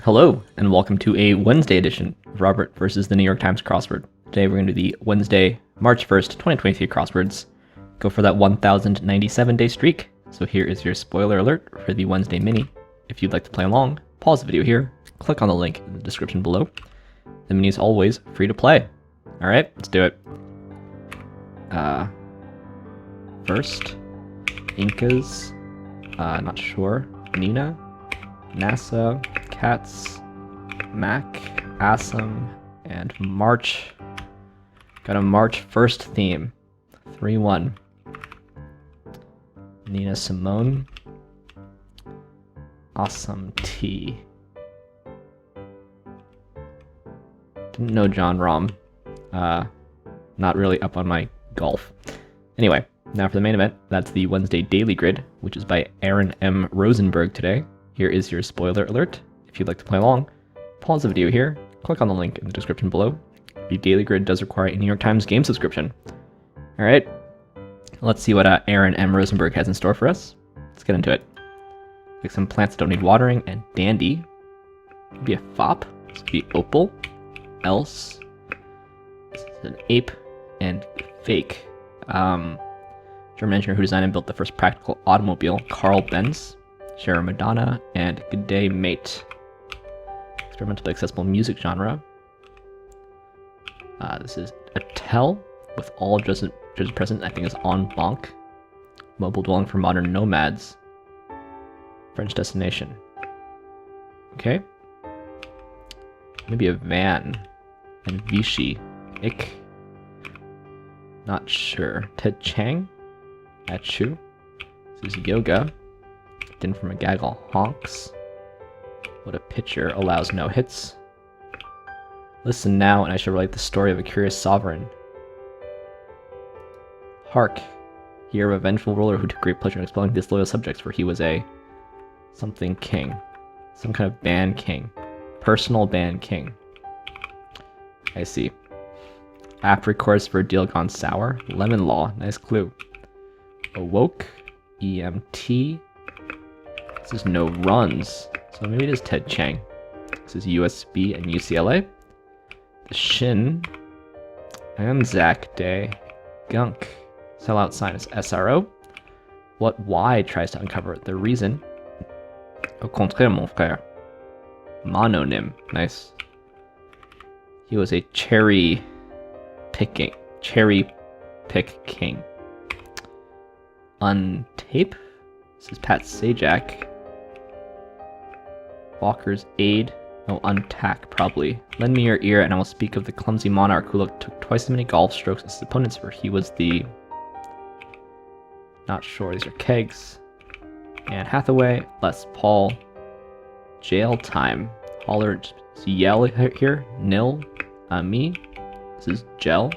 Hello, and welcome to a Wednesday edition of Robert versus the New York Times Crossword. Today we're going to do the Wednesday, March 1st, 2023 crosswords. Go for that 1,097-day streak. So here is your spoiler alert for the Wednesday mini. If you'd like to play along, pause the video here, click on the link in the description below. The mini is always free to play. Alright, let's do it. First, Incas, not sure, Nina, NASA, Cats, Mac, Assam, and March. Got a March 1st theme. 3-1. Nina Simone. Awesome T. Didn't know John Rahm. Not really up on my golf. Anyway, now for the main event. That's the Wednesday Daily Grid, which is by Aaron M. Rosenberg today. Here is your spoiler alert. If you'd like to play along, pause the video here, click on the link in the description below. The Daily Grid does require a New York Times game subscription. Alright, let's see what Aaron M. Rosenberg has in store for us. Let's get into it. Like some plants that don't need watering, and dandy. Could be a fop. This could be opal. Else. This is an ape. And fake. German engineer who designed and built the first practical automobile, Carl Benz. Share Madonna, and Good Day Mate. Experimentally accessible music genre. This is a tell with all judges present. I think is en banc. Mobile dwelling for modern nomads. French destination. Okay. Maybe a van. And Vichy. Ik. Not sure. Ted Chang. Achu. This is yoga. Din from a gaggle. Honks. What a pitcher allows no hits. Listen now, and I shall relate the story of a curious sovereign. Hark! Hear of a vengeful ruler who took great pleasure in expelling disloyal subjects, for he was a something king. Some kind of band king. Personal band king. I see. Apt recourse for a deal gone sour. Lemon law. Nice clue. Awoke. EMT. This is no runs. So maybe it is Ted Chang. This is USB and UCLA. The Shin. Anzac Day. Gunk. Sellout sign is SRO. What Y tries to uncover the reason. Au contraire, mon frère. Mononym. Nice. He was a cherry pick king. Untape. This is Pat Sajak. Walker's aid. No, untack, probably. Lend me your ear, and I will speak of the clumsy monarch who took twice as many golf strokes as his opponents, for he was the... Not sure, these are kegs. Anne Hathaway, Les Paul. Jail time. Holler, yell here. Nil. Me. This is gel.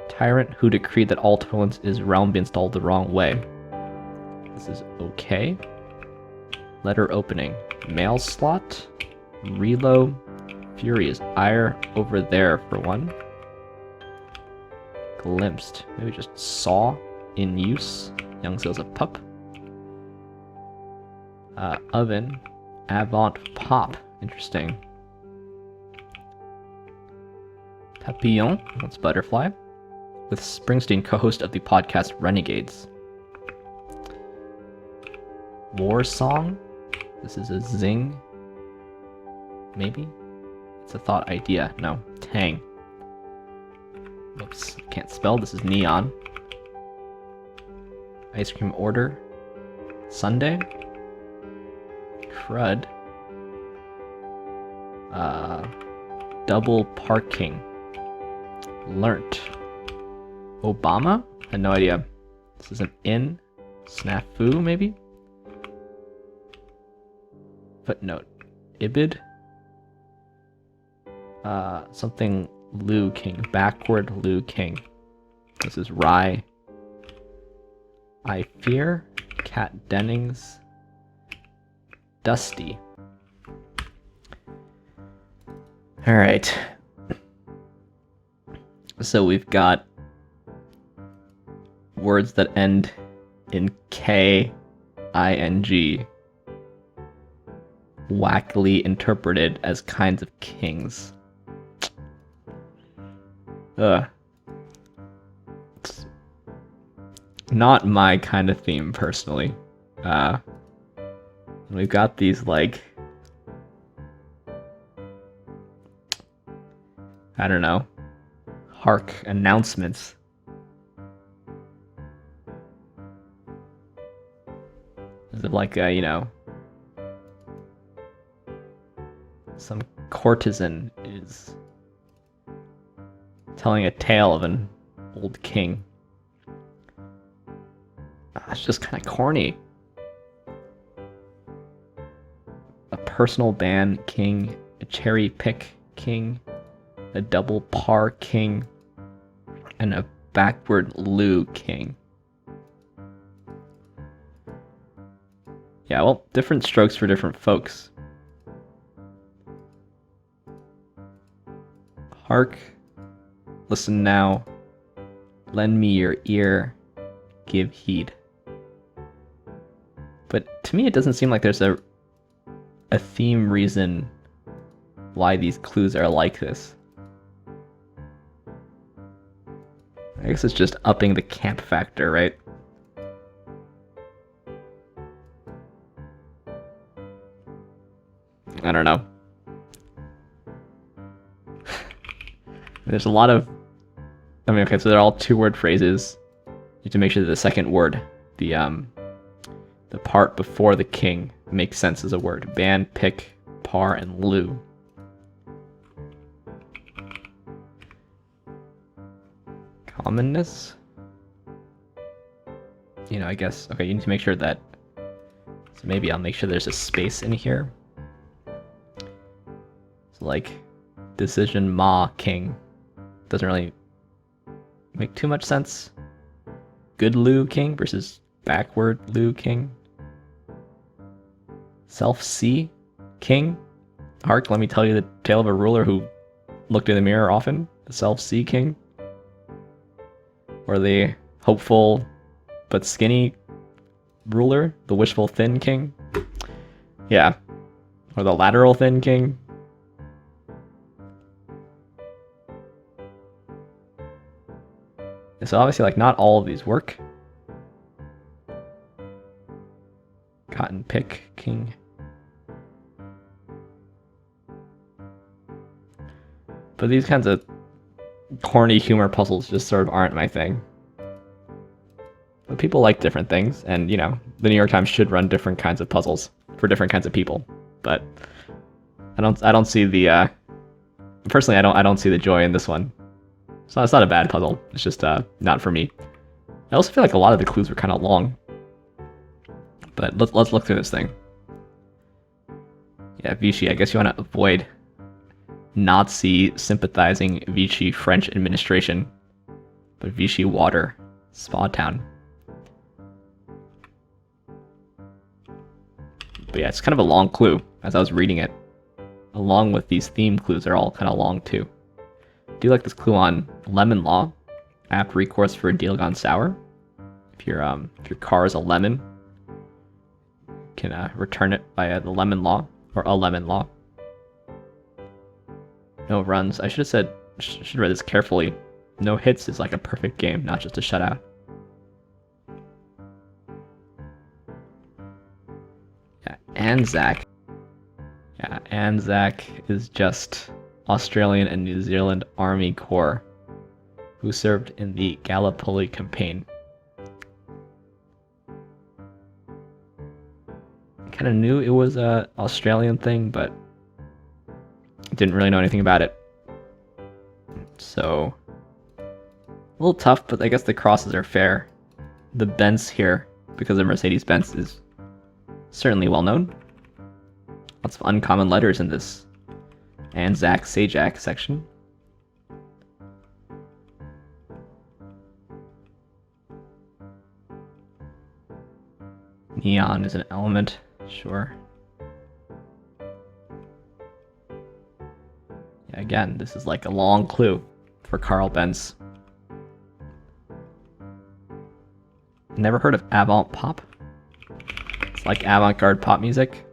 Tyrant who decreed that all toilets in his realm be installed the wrong way. This is okay. Letter opening. Mail slot. Relo. Fury is ire over there for one. Glimpsed. Maybe just saw. In use. Young sales of pup. Oven. Avant pop. Interesting. Papillon. That's butterfly. With Springsteen, co-host of the podcast Renegades. War song. This is a zing. Maybe? It's a thought idea. No. Tang. Whoops. Can't spell. This is neon. Ice cream order. Sunday. Crud. Double parking. Learnt. Obama? I had no idea. This is an in. Snafu, maybe? Footnote. Ibid? Something Liu King. Backward Liu King. This is Rye. I Fear. Kat Dennings. Dusty. Alright. So we've got words that end in K, I-N-G. wackily interpreted as kinds of kings. It's not my kind of theme, personally. We've got these, like, I don't know, hark announcements. As if, like, you know, some courtesan is telling a tale of an old king. It's just kind of corny. A personal band king, a cherry pick king, a double par king, and a backward loo king. Yeah, well, different strokes for different folks. Hark, listen now, lend me your ear, give heed. But to me, it doesn't seem like there's a theme reason why these clues are like this. I guess it's just upping the camp factor, right? I don't know. There's a lot of... I mean, okay, so they're all two-word phrases. You have to make sure that the second word, the part before the king, makes sense as a word. Band, pick, par, and loo. Commonness? You know, I guess... Okay, you need to make sure that... So maybe I'll make sure there's a space in here. So, like, decision ma king. Doesn't really make too much sense. Good loo king versus backward loo king. Self-see king. Hark, let me tell you the tale of a ruler who looked in the mirror often. The self-see king. Or the hopeful but skinny ruler. The wishful thin king. Yeah. Or the lateral thin king. So obviously, like, not all of these work. Cotton pick king. But these kinds of corny humor puzzles just sort of aren't my thing. But people like different things, and, you know, the New York Times should run different kinds of puzzles for different kinds of people. But I don't see the personally, I don't see the joy in this one. So it's not a bad puzzle. It's just not for me. I also feel like a lot of the clues were kind of long. But let's look through this thing. Yeah, Vichy. I guess you want to avoid Nazi sympathizing Vichy French administration. But Vichy water, spa town. But yeah, it's kind of a long clue as I was reading it. Along with these theme clues, they're all kind of long too. I do like this clue on lemon law. Apt recourse for a deal gone sour. If your car is a lemon, you can return it via the lemon law or a lemon law. No runs. I should have said. Should read this carefully. No hits is like a perfect game, not just a shutout. Yeah, Anzac. Yeah, Anzac is just Australian and New Zealand Army Corps who served in the Gallipoli campaign. I kind of knew it was a Australian thing, but didn't really know anything about it. So, a little tough, but I guess the crosses are fair. The Benz here, because of Mercedes-Benz, is certainly well known. Lots of uncommon letters in this Anzac Sajak section. Neon is an element, sure. Yeah, again, this is like a long clue for Carl Benz. Never heard of avant pop? It's like avant-garde pop music.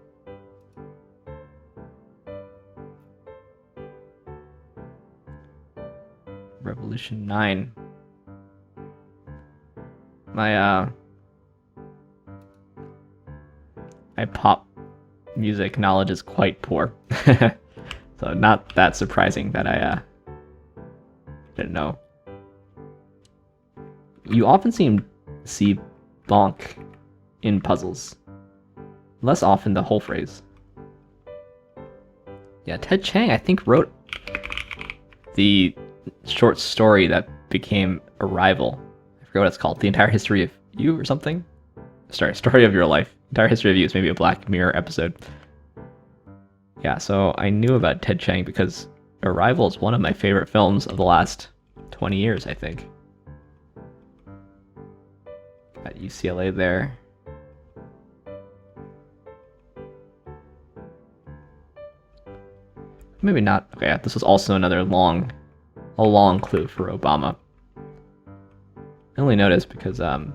Revolution 9. My pop music knowledge is quite poor. So not that surprising that I didn't know. You often see bonk in puzzles. Less often the whole phrase. Yeah, Ted Chiang, I think, wrote the short story that became Arrival. I forget what it's called. The Entire History of You or something? Sorry, Story of Your Life. Entire History of You is maybe a Black Mirror episode. Yeah, so I knew about Ted Chiang because Arrival is one of my favorite films of the last 20 years, I think. Got UCLA there. Maybe not. Okay, yeah, this was also another long clue for Obama. I only noticed because I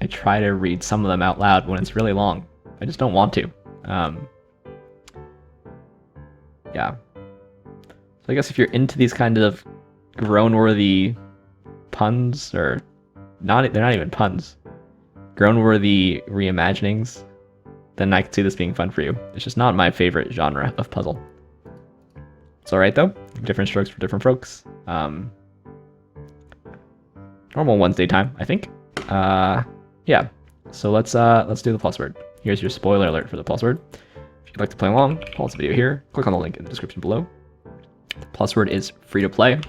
try to read some of them out loud when it's really long. I just don't want to. Yeah. So I guess if you're into these kind of groan-worthy puns, or they're not even puns, groan-worthy reimaginings, then I could see this being fun for you. It's just not my favorite genre of puzzle. It's alright though. Different strokes for different folks. Normal Wednesday time, I think. Yeah. So let's do the PlusWord. Here's your spoiler alert for the PlusWord. If you'd like to play along, pause the video here. Click on the link in the description below. The PlusWord is free to play.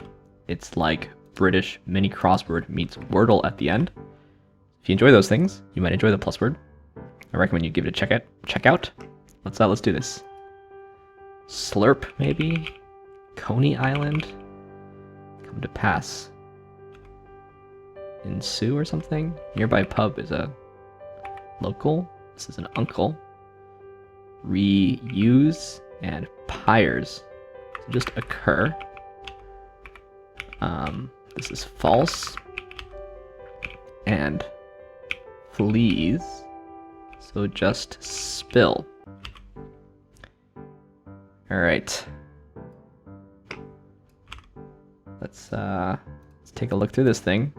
It's like British mini crossword meets Wordle at the end. If you enjoy those things, you might enjoy the PlusWord. I recommend you give it a check out. Let's do this. Slurp, maybe? Coney Island? Come to pass. Ensue or something? Nearby pub is a local. This is an uncle. Reuse and pyres. So just occur. This is false. And fleas. So just spill. Alright. Let's take a look through this thing.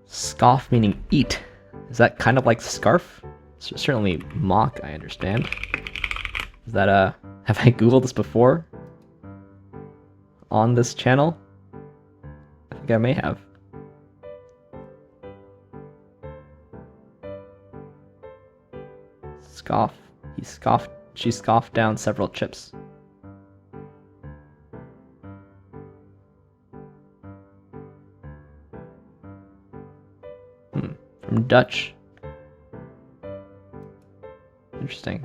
Scoff meaning eat. Is that kind of like scarf? Certainly mock, I understand. Is that have I Googled this before? On this channel? I think I may have. Scoff. She scoffed down several chips. From Dutch. Interesting.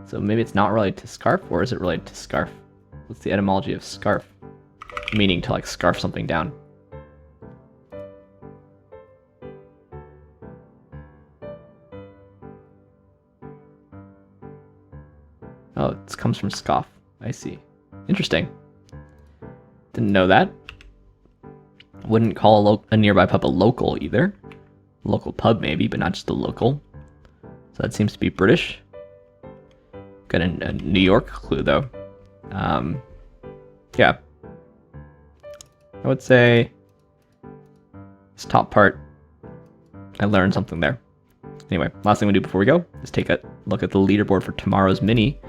So maybe it's not related to scarf, or is it related to scarf? What's the etymology of scarf? Meaning to like scarf something down. Oh, it comes from scoff. I see. Interesting. Didn't know that. Wouldn't call a nearby pub a local either. Local pub maybe, but not just a local. So that seems to be British. Got a New York clue though. Yeah. I would say this top part, I learned something there. Anyway, last thing we do before we go is take a look at the leaderboard for tomorrow's mini.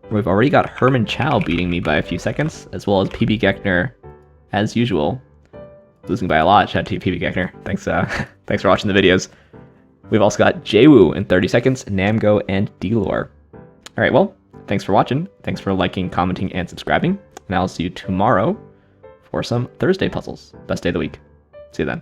We've already got Herman Chow beating me by a few seconds, as well as PB Geckner, as usual, losing by a lot. Shout out to you, PB Geckner. Thanks, thanks for watching the videos. We've also got Jwoo in 30 seconds, Namgo, and Delor. All right, well, thanks for watching. Thanks for liking, commenting, and subscribing. And I'll see you tomorrow for some Thursday puzzles. Best day of the week. See you then.